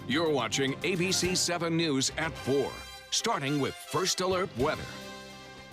You're watching ABC7 News at 4, starting with First Alert Weather.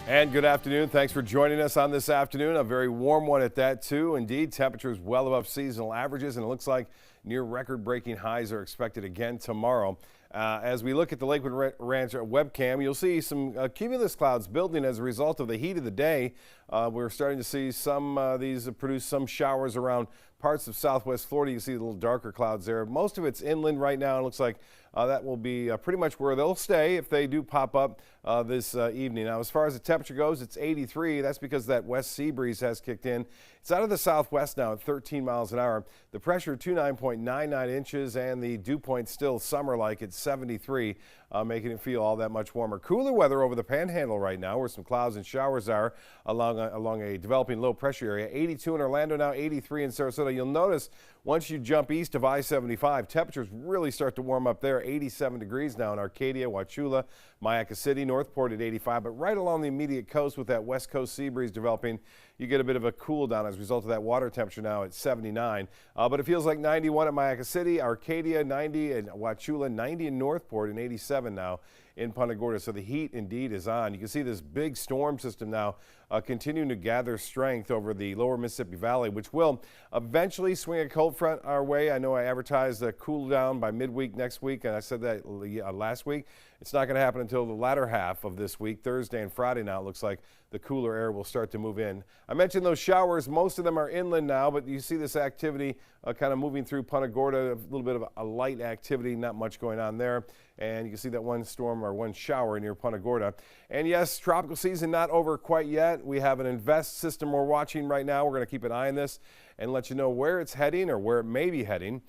And good afternoon. Thanks for joining us on this afternoon. A very warm one at that, too. Indeed, temperatures well above seasonal averages, and it looks like near record-breaking highs are expected again tomorrow. As we look at the Lakewood Ranch webcam, you'll see some cumulus clouds building as a result of the heat of the day. We're starting to see some these produce some showers around parts of southwest Florida. You can see the little darker clouds there. Most of it's inland right now. It looks like that will be pretty much where they'll stay if they do pop up this evening. Now, as far as the temperature goes, it's 83. That's because that west sea breeze has kicked in. It's out of the southwest now at 13 miles an hour. The pressure 29.99 inches, and the dew point still summer-like at 73, making it feel all that much warmer. Cooler weather over the Panhandle right now, where some clouds and showers are along a developing low pressure area. 82 in Orlando now, 83 in Sarasota. You'll notice once you jump east of I-75, temperatures really start to warm up there. 87 degrees now in Arcadia, Wauchula, Mayaca City, Northport at 85. But right along the immediate coast with that west coast sea breeze developing, you get a bit of a cool down as a result of that water temperature now at 79. But it feels like 91 at Mayaca City, Arcadia 90, and Wauchula 90 in Northport, and 87 now in Punta Gorda. So the heat indeed is on. You can see this big storm system now continuing to gather strength over the lower Mississippi Valley, which will eventually swing a cold front our way. I know I advertised a cool down by midweek next week, and I said that last week. It's not going to happen until the latter half of this week, Thursday and Friday now. It looks like the cooler air will start to move in. I mentioned those showers. Most of them are inland now, but you see this activity kind of moving through Punta Gorda, a little bit of a light activity, not much going on there. And you can see that one storm or one shower near Punta Gorda. And yes, tropical season not over quite yet. We have an invest system we're watching right now. We're going to keep an eye on this and let you know where it's heading or where it may be heading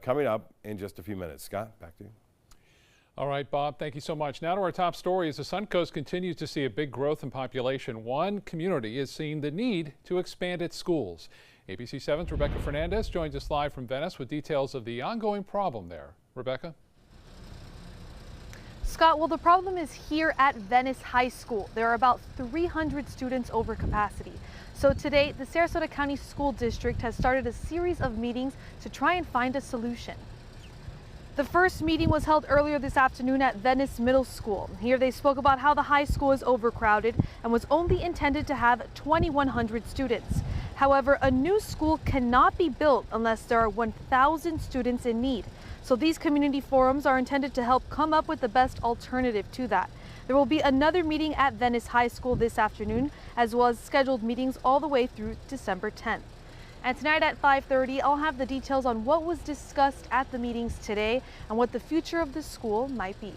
coming up in just a few minutes. Scott, back to you. All right, Bob, thank you so much. Now to our top story. As the Suncoast continues to see a big growth in population, one community is seeing the need to expand its schools. ABC7's Rebecca Fernandez joins us live from Venice with details of the ongoing problem there. Rebecca? Scott, well, the problem is here at Venice High School. There are about 300 students over capacity. So today, the Sarasota County School District has started a series of meetings to try and find a solution. The first meeting was held earlier this afternoon at Venice Middle School. Here they spoke about how the high school is overcrowded and was only intended to have 2,100 students. However, a new school cannot be built unless there are 1,000 students in need. So these community forums are intended to help come up with the best alternative to that. There will be another meeting at Venice High School this afternoon, as well as scheduled meetings all the way through December 10th. And tonight at 5:30, I'll have the details on what was discussed at the meetings today and what the future of the school might be.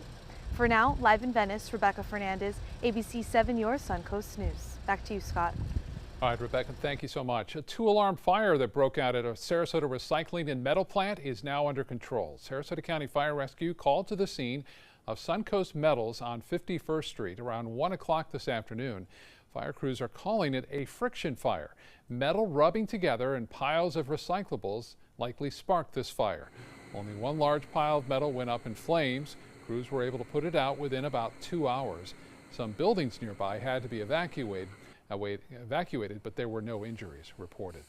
For now, live in Venice, Rebecca Fernandez, ABC7 Your Suncoast News. Back to you, Scott. All right, Rebecca, thank you so much. A two-alarm fire that broke out at a Sarasota recycling and metal plant is now under control. Sarasota County Fire Rescue called to the scene of Suncoast Metals on 51st Street around 1 o'clock this afternoon. Fire crews are calling it a friction fire. Metal rubbing together and piles of recyclables likely sparked this fire. Only one large pile of metal went up in flames. Crews were able to put it out within about 2 hours. Some buildings nearby had to be evacuated, but there were no injuries reported.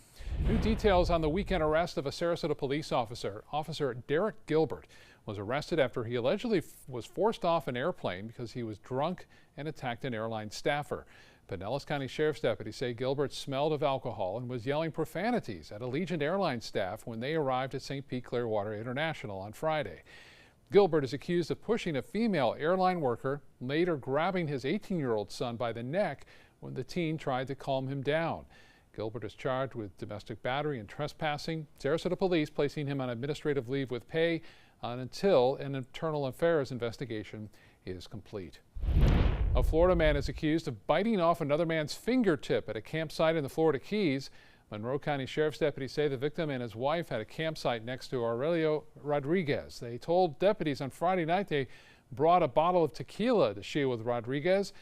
New details on the weekend arrest of a Sarasota police officer. Officer Derek Gilbert was arrested after he allegedly was forced off an airplane because he was drunk and attacked an airline staffer. Pinellas County Sheriff's deputies say Gilbert smelled of alcohol and was yelling profanities at Allegiant Airlines staff when they arrived at St. Pete Clearwater International on Friday. Gilbert is accused of pushing a female airline worker, later grabbing his 18-year-old son by the neck when the teen tried to calm him down. Gilbert is charged with domestic battery and trespassing. Sarasota police placing him on administrative leave with pay until an internal affairs investigation is complete. A Florida man is accused of biting off another man's fingertip at a campsite in the Florida Keys. Monroe County Sheriff's deputies say the victim and his wife had a campsite next to Aurelio Rodriguez. They told deputies on Friday night they brought a bottle of tequila to share with Rodriguez,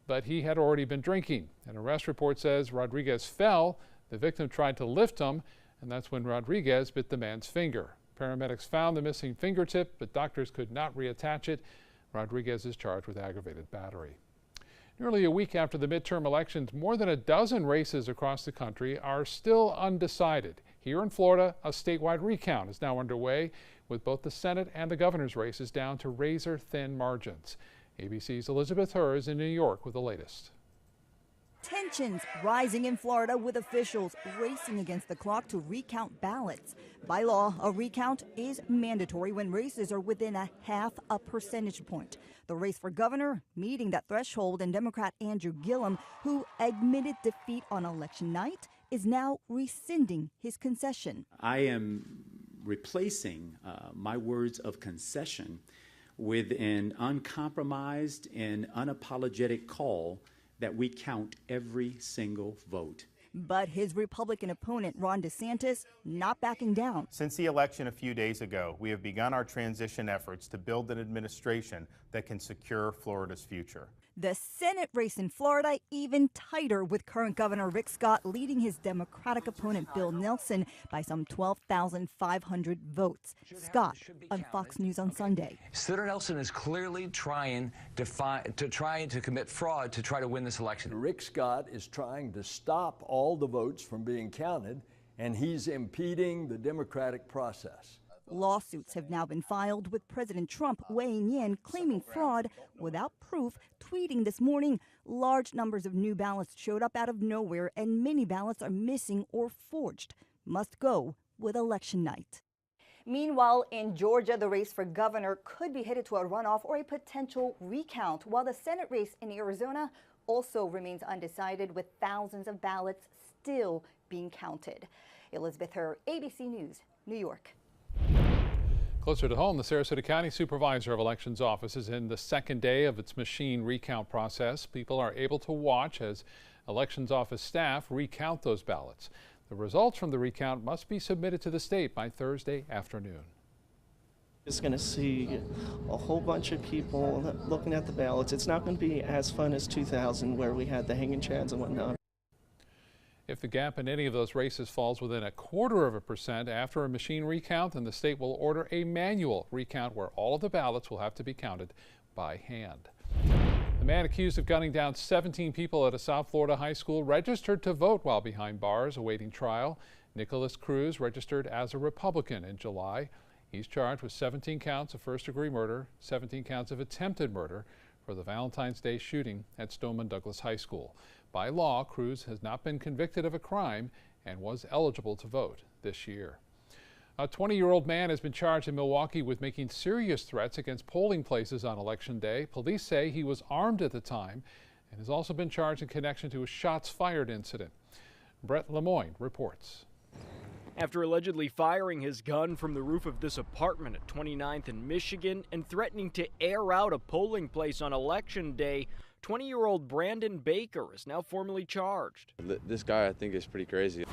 but he had already been drinking. An arrest report says Rodriguez fell. The victim tried to lift him, and that's when Rodriguez bit the man's finger. Paramedics found the missing fingertip, but doctors could not reattach it. Rodriguez is charged with aggravated battery. Nearly a week after the midterm elections, more than a dozen races across the country are still undecided. Here in Florida, a statewide recount is now underway, with both the Senate and the governor's races down to razor-thin margins. ABC's Elizabeth Hur is in New York with the latest. Tensions rising in Florida with officials racing against the clock to recount ballots. By law, a recount is mandatory when races are within a half a percentage point. The race for governor meeting that threshold, and Democrat Andrew Gillum, who admitted defeat on election night, is now rescinding his concession. I am replacing my words of concession with an uncompromised and unapologetic call that we count every single vote. But his Republican opponent, Ron DeSantis, not backing down. Since the election a few days ago, we have begun our transition efforts to build an administration that can secure Florida's future. The Senate race in Florida even tighter, with current Governor Rick Scott leading his Democratic opponent Bill Nelson by some 12,500 votes. Scott on Fox News on Sunday. Senator Nelson is clearly trying to commit fraud to try to win this election. Rick Scott is trying to stop all the votes from being counted, and he's impeding the democratic process. Lawsuits have now been filed, with President Trump weighing in, claiming fraud without proof, tweeting this morning, large numbers of new ballots showed up out of nowhere and many ballots are missing or forged. Must go with election night. Meanwhile, in Georgia, the race for governor could be headed to a runoff or a potential recount, while the Senate race in Arizona also remains undecided, with thousands of ballots still being counted. Elizabeth Hur, ABC News, New York. Closer to home, the Sarasota County Supervisor of Elections Office is in the second day of its machine recount process. People are able to watch as Elections Office staff recount those ballots. The results from the recount must be submitted to the state by Thursday afternoon. Just going to see a whole bunch of people looking at the ballots. It's not going to be as fun as 2000, where we had the hanging chads and whatnot. If the gap in any of those races falls within 0.25% after a machine recount, then the state will order a manual recount where all of the ballots will have to be counted by hand. The man accused of gunning down 17 people at a South Florida high school registered to vote while behind bars awaiting trial. Nicholas Cruz registered as a Republican in July. He's charged with 17 counts of first-degree murder, 17 counts of attempted murder for the Valentine's Day shooting at Stoneman Douglas High School. By law, Cruz has not been convicted of a crime and was eligible to vote this year. A 20-year-old man has been charged in Milwaukee with making serious threats against polling places on Election Day. Police say he was armed at the time and has also been charged in connection to a shots fired incident. Brett Lemoyne reports. After allegedly firing his gun from the roof of this apartment at 29th and Michigan and threatening to air out a polling place on Election Day, 20-year-old Brandon Baker is now formally charged. This guy, I think, is pretty crazy.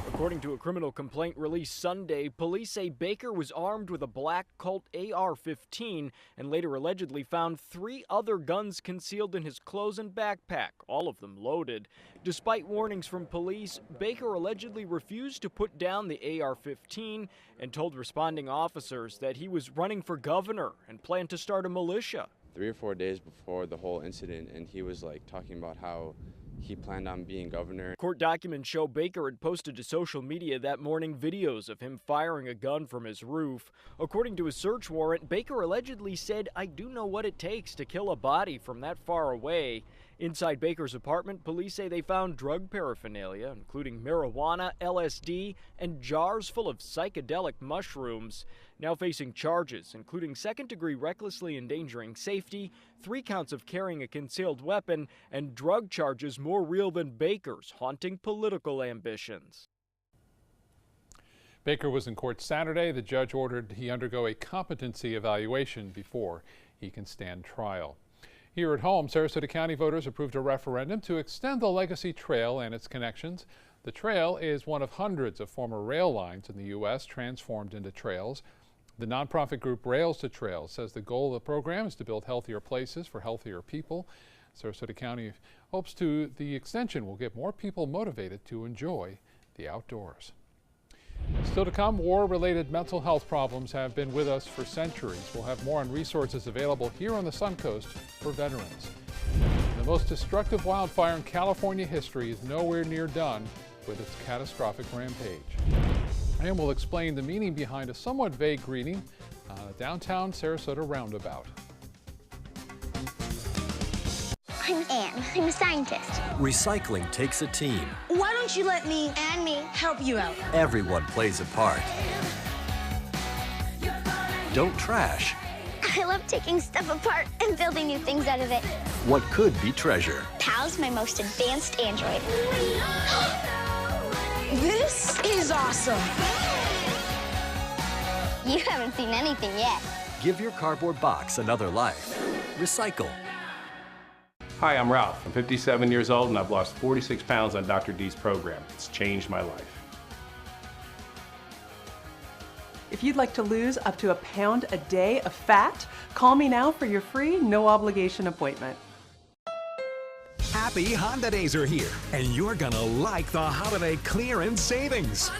According to a criminal complaint released Sunday, police say Baker was armed with a black Colt AR-15 and later allegedly found 3 other guns concealed in his clothes and backpack, all of them loaded. Despite warnings from police, Baker allegedly refused to put down the AR-15 and told responding officers that he was running for governor and planned to start a militia. 3 or 4 days before the whole incident, and he was talking about how he planned on being governor. Court documents show Baker had posted to social media that morning videos of him firing a gun from his roof. According to a search warrant, Baker allegedly said, "I do know what it takes to kill a body from that far away." Inside Baker's apartment, police say they found drug paraphernalia, including marijuana, LSD, and jars full of psychedelic mushrooms. Now facing charges, including second-degree recklessly endangering safety, 3 counts of carrying a concealed weapon, and drug charges more real than Baker's, haunting political ambitions. Baker was in court Saturday. The judge ordered he undergo a competency evaluation before he can stand trial. Here at home, Sarasota County voters approved a referendum to extend the Legacy Trail and its connections. The trail is one of hundreds of former rail lines in the U.S. transformed into trails. The nonprofit group Rails to Trails says the goal of the program is to build healthier places for healthier people. Sarasota County hopes the extension will get more people motivated to enjoy the outdoors. Still to come, war-related mental health problems have been with us for centuries. We'll have more on resources available here on the Suncoast for veterans. The most destructive wildfire in California history is nowhere near done with its catastrophic rampage. And we'll explain the meaning behind a somewhat vague greeting on a downtown Sarasota roundabout. I'm Anne. I'm a scientist. Recycling takes a team. Why don't you let me and me help you out? Everyone plays a part. Don't trash I love taking stuff apart and building new things out of it. what could be treasure. Pal's my most advanced android. This is awesome. You haven't seen anything yet. Give your cardboard box another life. Recycle. Hi, I'm Ralph. I'm 57 years old and I've lost 46 pounds on Dr. D's program. It's changed my life. If you'd like to lose up to a pound a day of fat, call me now for your free, no obligation appointment. Happy Honda Days are here, and you're gonna like the holiday clearance savings.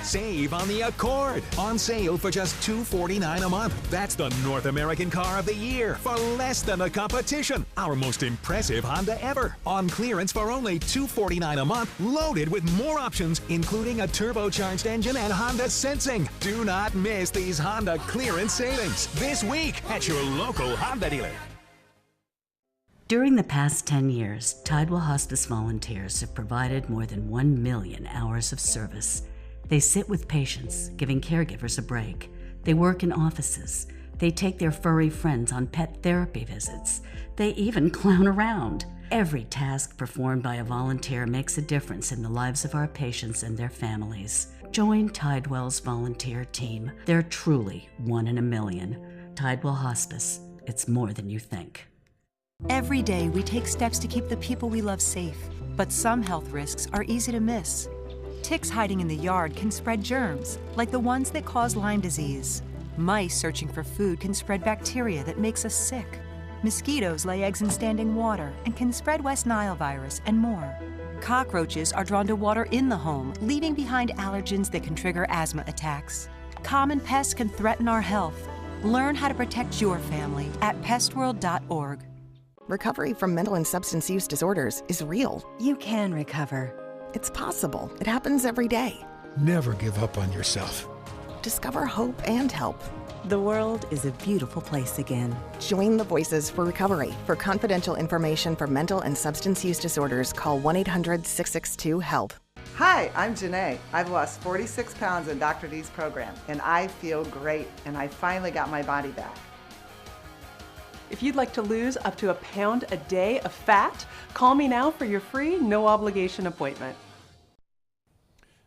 Save on the Accord, on sale for just $249 a month. That's the North American car of the year for less than the competition. Our most impressive Honda ever, on clearance for only $249 a month, loaded with more options, including a turbocharged engine and Honda Sensing. Do not miss these Honda clearance savings this week at your local Honda dealer. During the past 10 years, Tidewell Hospice volunteers have provided more than 1 million hours of service. They sit with patients, giving caregivers a break. They work in offices. They take their furry friends on pet therapy visits. They even clown around. Every task performed by a volunteer makes a difference in the lives of our patients and their families. Join Tidewell's volunteer team. They're truly 1 in a million. Tidewell Hospice. It's more than you think. Every day we take steps to keep the people we love safe, but some health risks are easy to miss. Ticks hiding in the yard can spread germs, like the ones that cause Lyme disease. Mice searching for food can spread bacteria that makes us sick. Mosquitoes lay eggs in standing water and can spread West Nile virus and more. Cockroaches are drawn to water in the home, leaving behind allergens that can trigger asthma attacks. Common pests can threaten our health. Learn how to protect your family at pestworld.org. Recovery from mental and substance use disorders is real. You can recover. It's possible. It happens every day. Never give up on yourself. Discover hope and help. The world is a beautiful place again. Join the Voices for Recovery. For confidential information for mental and substance use disorders, call 1-800-662-HELP. Hi, I'm Janae. I've lost 46 pounds in Dr. D's program, and I feel great, and I finally got my body back. If you'd like to lose up to a pound a day of fat, call me now for your free, no obligation appointment.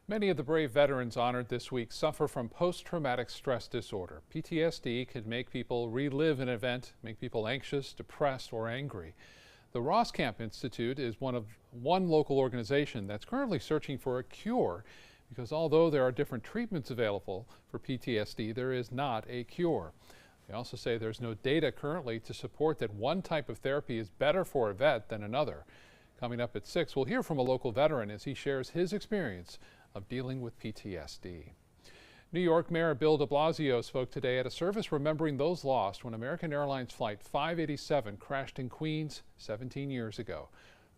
Many of the brave veterans honored this week suffer from post-traumatic stress disorder. PTSD can make people relive an event, make people anxious, depressed, or angry. The Roskamp Institute is one local organization that's currently searching for a cure, because although there are different treatments available for PTSD, there is not a cure. They also say there's no data currently to support that one type of therapy is better for a vet than another. Coming up at 6, we'll hear from a local veteran as he shares his experience of dealing with PTSD. New York Mayor Bill de Blasio spoke today at a service remembering those lost when American Airlines Flight 587 crashed in Queens 17 years ago.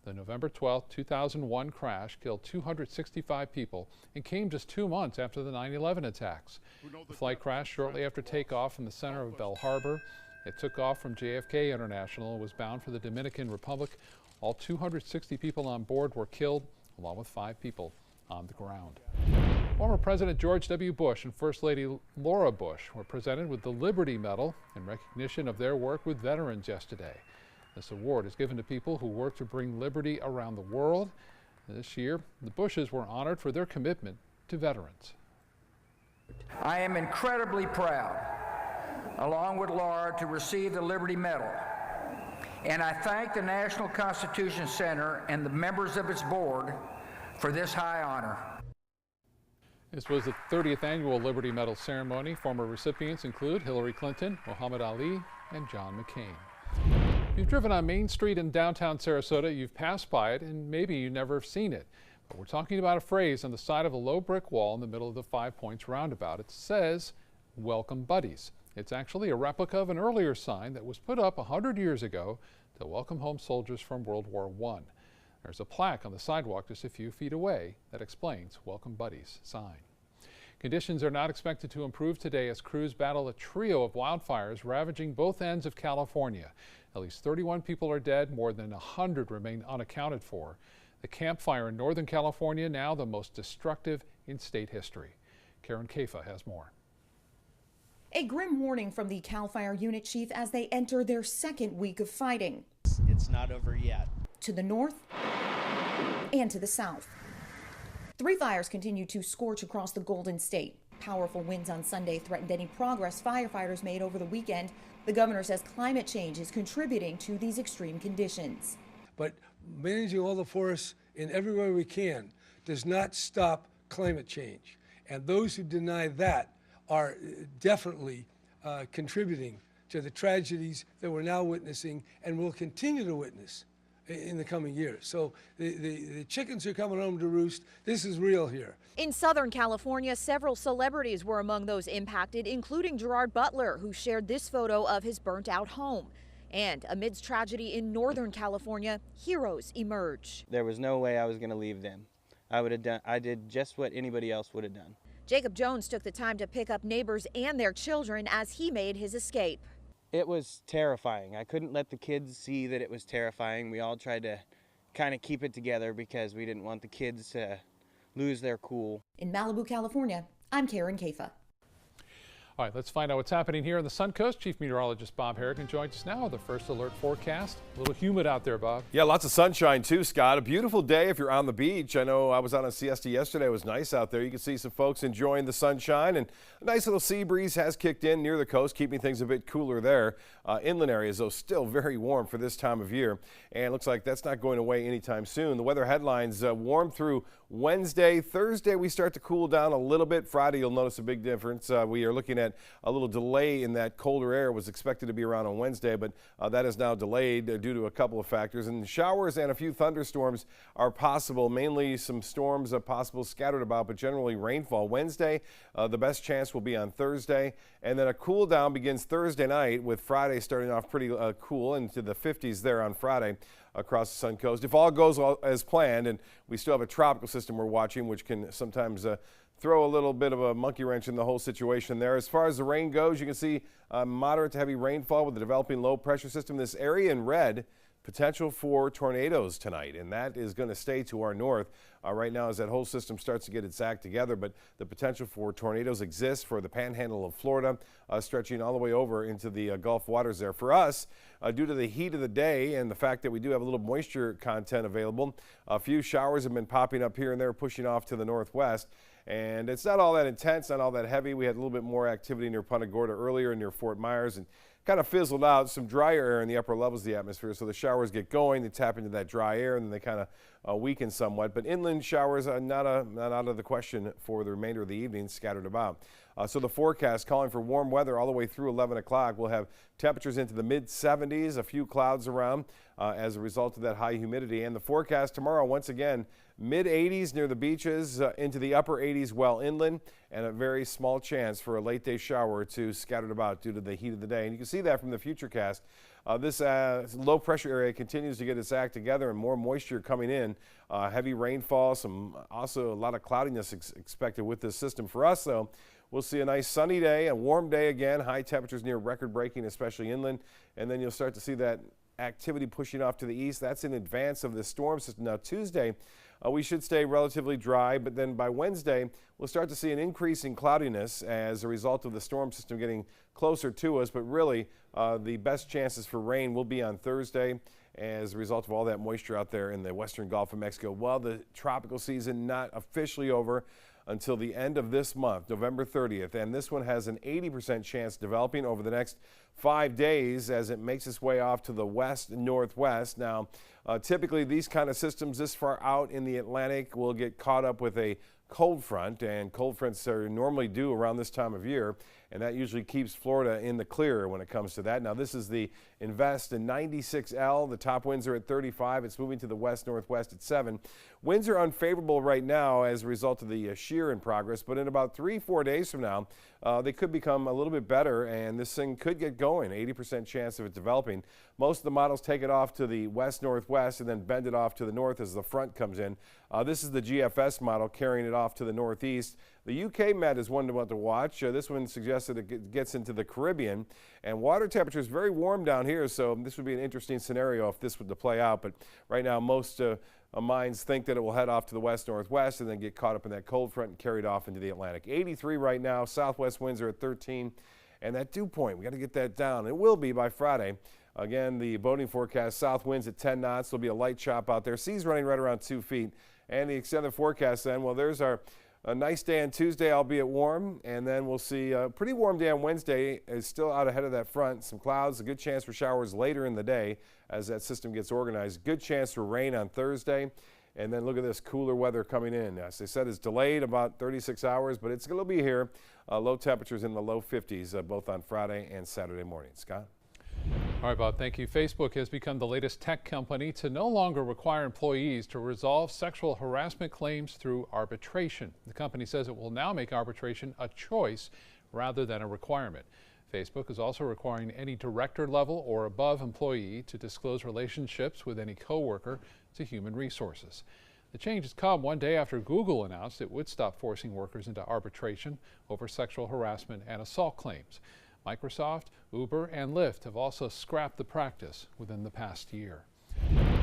The November 12, 2001 crash killed 265 people and came just 2 months after the 9/11 attacks. The flight crashed shortly after takeoff in the center of Bell Harbor. It took off from JFK International and was bound for the Dominican Republic. All 260 people on board were killed, along with 5 people on the ground. Former President George W. Bush and First Lady Laura Bush were presented with the Liberty Medal in recognition of their work with veterans yesterday. This award is given to people who work to bring liberty around the world. This year, the Bushes were honored for their commitment to veterans. I am incredibly proud, along with Laura, to receive the Liberty Medal. And I thank the National Constitution Center and the members of its board for this high honor. This was the 30th annual Liberty Medal ceremony. Former recipients include Hillary Clinton, Muhammad Ali, and John McCain. If you've driven on Main Street in downtown Sarasota, you've passed by it and maybe you never have seen it. But we're talking about a phrase on the side of a low brick wall in the middle of the 5 Points roundabout. It says, "Welcome Buddies." It's actually a replica of an earlier sign that was put up 100 years ago to welcome home soldiers from World War I. There's a plaque on the sidewalk just a few feet away that explains Welcome Buddies sign. Conditions are not expected to improve today as crews battle a trio of wildfires ravaging both ends of California. At least 31 people are dead, more than 100 remain unaccounted for. The Camp Fire in Northern California now the most destructive in state history. Karen Kafa has more. A grim warning from the CAL FIRE unit chief as they enter their second week of fighting. It's not over yet. To the north and to the south. 3 fires continue to scorch across the Golden State. Powerful winds on Sunday threatened any progress firefighters made over the weekend. The governor says climate change is contributing to these extreme conditions. But managing all the forests in every way we can does not stop climate change. And those who deny that are definitely contributing to the tragedies that we're now witnessing and will continue to witness in the coming years. So the chickens are coming home to roost. This is real here. In Southern California, several celebrities were among those impacted, including Gerard Butler, who shared this photo of his burnt-out home. And amidst tragedy in Northern California, heroes emerge. There was no way I was going to leave them. I did just what anybody else would have done. Jacob Jones took the time to pick up neighbors and their children as he made his escape. It was terrifying. I couldn't let the kids see that it was terrifying. We all tried to kind of keep it together because we didn't want the kids to lose their cool. In Malibu, California, I'm Karen Kafa. All right, let's find out what's happening here on the Suncoast. Chief Meteorologist Bob Harrigan joins us now with the first alert forecast. A little humid out there, Bob. Yeah, lots of sunshine too, Scott. A beautiful day if you're on the beach. I know I was out on siesta yesterday. It was nice out there. You can see some folks enjoying the sunshine, and a nice little sea breeze has kicked in near the coast, keeping things a bit cooler there. Inland areas, though, still very warm for this time of year, and it looks like that's not going away anytime soon. The weather headlines warm through Wednesday. Thursday, we start to cool down a little bit. Friday, you'll notice a big difference. We are looking at a little delay in that colder air. It was expected to be around on Wednesday, but that is now delayed due to a couple of factors. And showers and a few thunderstorms are possible, mainly some storms possible scattered about, but generally rainfall. Wednesday, the best chance will be on Thursday. And then a cool down begins Thursday night, with Friday starting off pretty cool into the 50s there on Friday across the Suncoast. If all goes as planned, and we still have a tropical system we're watching, which can sometimes throw a little bit of a monkey wrench in the whole situation there. As far as the rain goes, you can see moderate to heavy rainfall with the developing low pressure system. This area in red, potential for tornadoes tonight, and that is going to stay to our north right now as that whole system starts to get its act together. But the potential for tornadoes exists for the panhandle of Florida, stretching all the way over into the Gulf waters there. For us, due to the heat of the day and the fact that we do have a little moisture content available, a few showers have been popping up here and there, pushing off to the northwest. And it's not all that intense, not all that heavy. We had a little bit more activity near Punta Gorda earlier and near Fort Myers, and kind of fizzled out. Some drier air in the upper levels of the atmosphere, so the showers get going, they tap into that dry air, and then they kind of weaken somewhat. But inland showers are not out of the question for the remainder of the evening, scattered about. So the forecast calling for warm weather all the way through 11 o'clock. We'll have temperatures into the mid-70s, a few clouds around as a result of that high humidity. And the forecast tomorrow, once again, mid-80s near the beaches, into the upper 80s well inland, and a very small chance for a late day shower or two scattered about due to the heat of the day. And you can see that from the Futurecast. This low pressure area continues to get its act together, and more moisture coming in. Heavy rainfall, also a lot of cloudiness expected with this system. For us, though, we'll see a nice sunny day, a warm day again, high temperatures near record breaking, especially inland. And then you'll start to see that activity pushing off to the east. That's in advance of the storm system. Now, Tuesday, we should stay relatively dry, but then by Wednesday, we'll start to see an increase in cloudiness as a result of the storm system getting closer to us. But really, the best chances for rain will be on Thursday as a result of all that moisture out there in the western Gulf of Mexico. Well, the tropical season not officially over until the end of this month, November 30th, and this one has an 80% chance developing over the next 5 days as it makes its way off to the west and northwest. Now, typically these kind of systems this far out in the Atlantic will get caught up with a cold front, and cold fronts are normally due around this time of year, and that usually keeps Florida in the clear when it comes to that. Now, this is the Invest in 96L. The top winds are at 35. It's moving to the west-northwest at 7. Winds are unfavorable right now as a result of the shear in progress, but in about 3-4 days from now, they could become a little bit better, and this thing could get going. 80% chance of it developing. Most of the models take it off to the west-northwest and then bend it off to the north as the front comes in. This is the GFS model carrying it off to the northeast. The UK Met is one to watch. This one suggests that it gets into the Caribbean, and water temperature is very warm down here, so this would be an interesting scenario if this were to play out. But right now, most minds think that it will head off to the west-northwest and then get caught up in that cold front and carried off into the Atlantic. 83 right now. Southwest winds are at 13, and that dew point, we got to get that down. It will be by Friday. Again, the boating forecast: south winds at 10 knots. There'll be a light chop out there. Seas running right around 2 feet. And the extended forecast then, well, there's our a nice day on Tuesday, albeit warm, and then we'll see a pretty warm day on Wednesday. Is still out ahead of that front. Some clouds, a good chance for showers later in the day as that system gets organized. Good chance for rain on Thursday. And then look at this cooler weather coming in. As they said, it's delayed about 36 hours, but it's going to be here. Low temperatures in the low 50s, both on Friday and Saturday morning. Scott? All right, Bob, thank you. Facebook has become the latest tech company to no longer require employees to resolve sexual harassment claims through arbitration. The company says it will now make arbitration a choice rather than a requirement. Facebook is also requiring any director level or above employee to disclose relationships with any coworker to human resources. The change has come one day after Google announced it would stop forcing workers into arbitration over sexual harassment and assault claims. Microsoft, Uber, and Lyft have also scrapped the practice within the past year.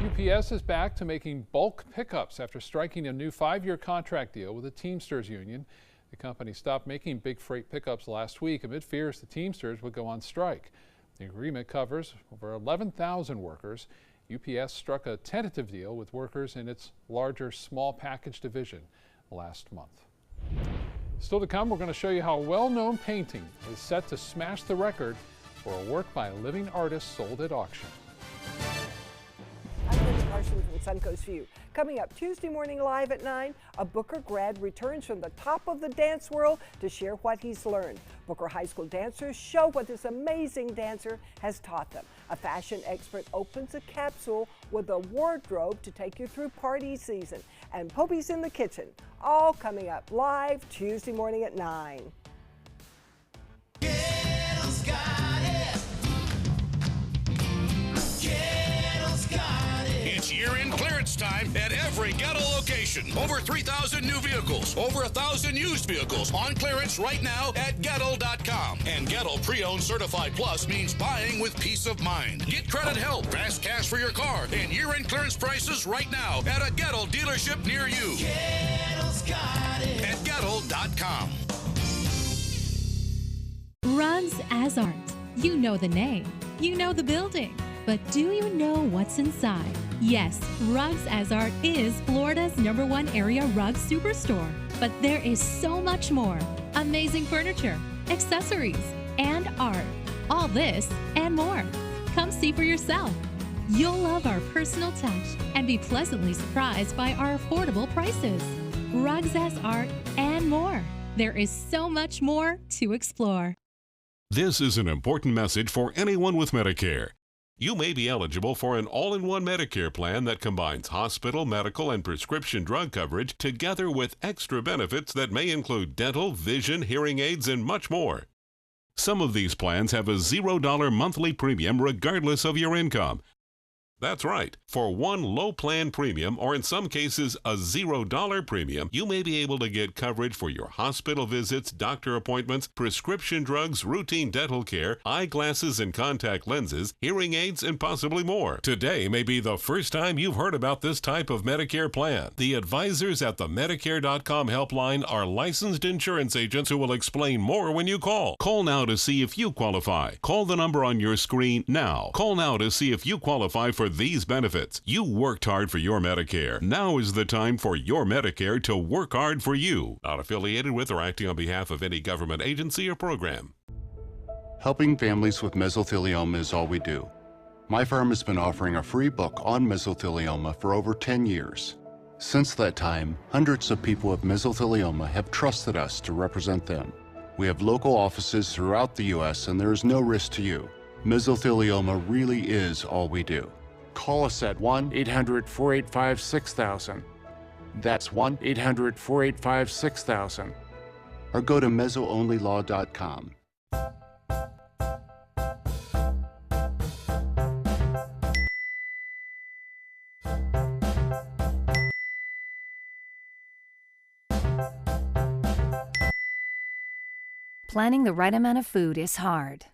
UPS is back to making bulk pickups after striking a new 5-year contract deal with the Teamsters Union. The company stopped making big freight pickups last week amid fears the Teamsters would go on strike. The agreement covers over 11,000 workers. UPS struck a tentative deal with workers in its larger small package division last month. Still to come, we're going to show you how a well-known painting is set to smash the record for a work by a living artist sold at auction. I'm Linda Carson from Suncoast View. Coming up Tuesday morning live at 9, a Booker grad returns from the top of the dance world to share what he's learned. Booker High School dancers show what this amazing dancer has taught them. A fashion expert opens a capsule with a wardrobe to take you through party season. And Popey's in the kitchen. All coming up live Tuesday morning at 9. It's year-end clearance time at every Gettle location. Over 3,000 new vehicles, over 1,000 used vehicles on clearance right now at Gettle.com. And Gettle Pre-Owned Certified Plus means buying with peace of mind. Get credit help, fast cash for your car, and year-end clearance prices right now at a Gettle dealership near you. Gettle's got it. At Gettle.com. Rugs as Art. You know the name. You know the building. But do you know what's inside? Yes, Rugs as Art is Florida's #1 area rug superstore. But there is so much more. Amazing furniture, accessories, and art. All this and more. Come see for yourself. You'll love our personal touch and be pleasantly surprised by our affordable prices. Rugs as Art and more. There is so much more to explore. This is an important message for anyone with Medicare. You may be eligible for an all-in-one Medicare plan that combines hospital, medical, and prescription drug coverage together with extra benefits that may include dental, vision, hearing aids, and much more. Some of these plans have a $0 monthly premium regardless of your income. That's right. For one low plan premium, or in some cases a $0 premium, you may be able to get coverage for your hospital visits, doctor appointments, prescription drugs, routine dental care, eyeglasses and contact lenses, hearing aids, and possibly more. Today may be the first time you've heard about this type of Medicare plan. The advisors at the Medicare.com helpline are licensed insurance agents who will explain more when you call. Call now to see if you qualify. Call the number on your screen now. Call now to see if you qualify for these benefits. You worked hard for your Medicare. Now is the time for your Medicare to work hard for you. Not affiliated with or acting on behalf of any government agency or program. Helping families with mesothelioma is all we do. My firm has been offering a free book on mesothelioma for over 10 years. Since that time, hundreds of people with mesothelioma have trusted us to represent them. We have local offices throughout the U.S. and there is no risk to you. Mesothelioma really is all we do. Call us at 1-800-485-6000. That's 1-800-485-6000. or go to mesoonlylaw.com. Planning the right amount of food is hard.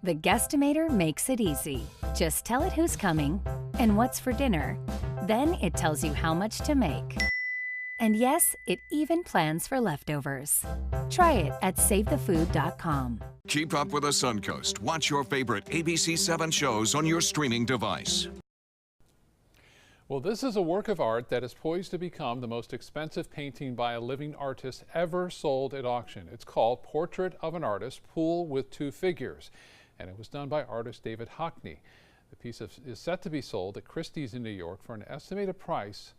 The Guestimator makes it easy. Just tell it who's coming and what's for dinner. Then it tells you how much to make. And yes, it even plans for leftovers. Try it at SaveTheFood.com. Keep up with the Suncoast. Watch your favorite ABC7 shows on your streaming device. Well, this is a work of art that is poised to become the most expensive painting by a living artist ever sold at auction. It's called Portrait of an Artist, Pool with Two Figures, and it was done by artist David Hockney. The piece is set to be sold at Christie's in New York for an estimated price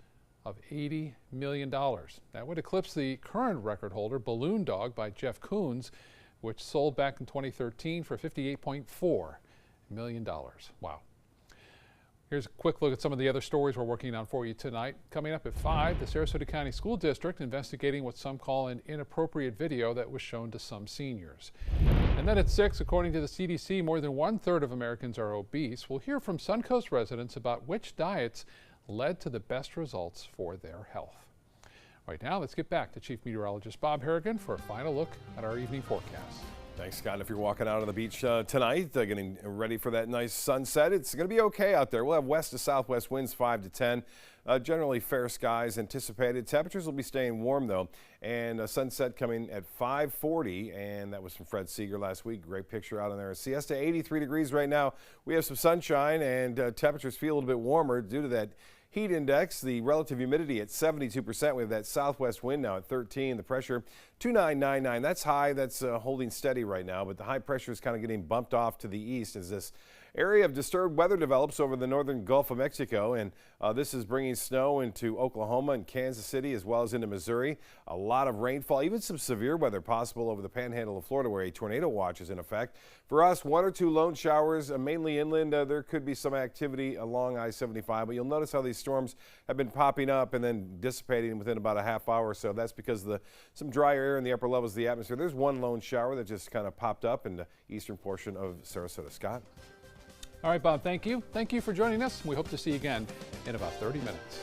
of $80 million. That would eclipse the current record holder, Balloon Dog by Jeff Koons, which sold back in 2013 for $58.4 million. Wow. Here's a quick look at some of the other stories we're working on for you tonight. Coming up at 5, the Sarasota County School District investigating what some call an inappropriate video that was shown to some seniors. And then at 6, according to the CDC, more than 1/3 of Americans are obese. We'll hear from Suncoast residents about which diets led to the best results for their health. Right now, let's get back to Chief Meteorologist Bob Harrigan for a final look at our evening forecast. Thanks, Scott. If you're walking out on the beach tonight, getting ready for that nice sunset, it's going to be okay out there. We'll have west to southwest winds 5 to 10. Generally fair skies anticipated. Temperatures will be staying warm, though, and a sunset coming at 5:40, and that was from Fred Seeger last week. Great picture out on there. Siesta, 83 degrees right now. We have some sunshine, and temperatures feel a little bit warmer due to that heat index. The relative humidity at 72%. We have that southwest wind now at 13. The pressure 2999. That's high. That's holding steady right now, but the high pressure is kind of getting bumped off to the east as this area of disturbed weather develops over the northern Gulf of Mexico, and this is bringing snow into Oklahoma and Kansas City as well as into Missouri. A lot of rainfall, even some severe weather possible over the panhandle of Florida where a tornado watch is in effect. For us, 1 or 2 lone showers, mainly inland. There could be some activity along I-75, but you'll notice how these storms have been popping up and then dissipating within about a half hour or so. That's because of some dry air in the upper levels of the atmosphere. There's one lone shower that just kind of popped up in the eastern portion of Sarasota. Scott? All right, Bob, thank you. Thank you for joining us. We hope to see you again in about 30 minutes.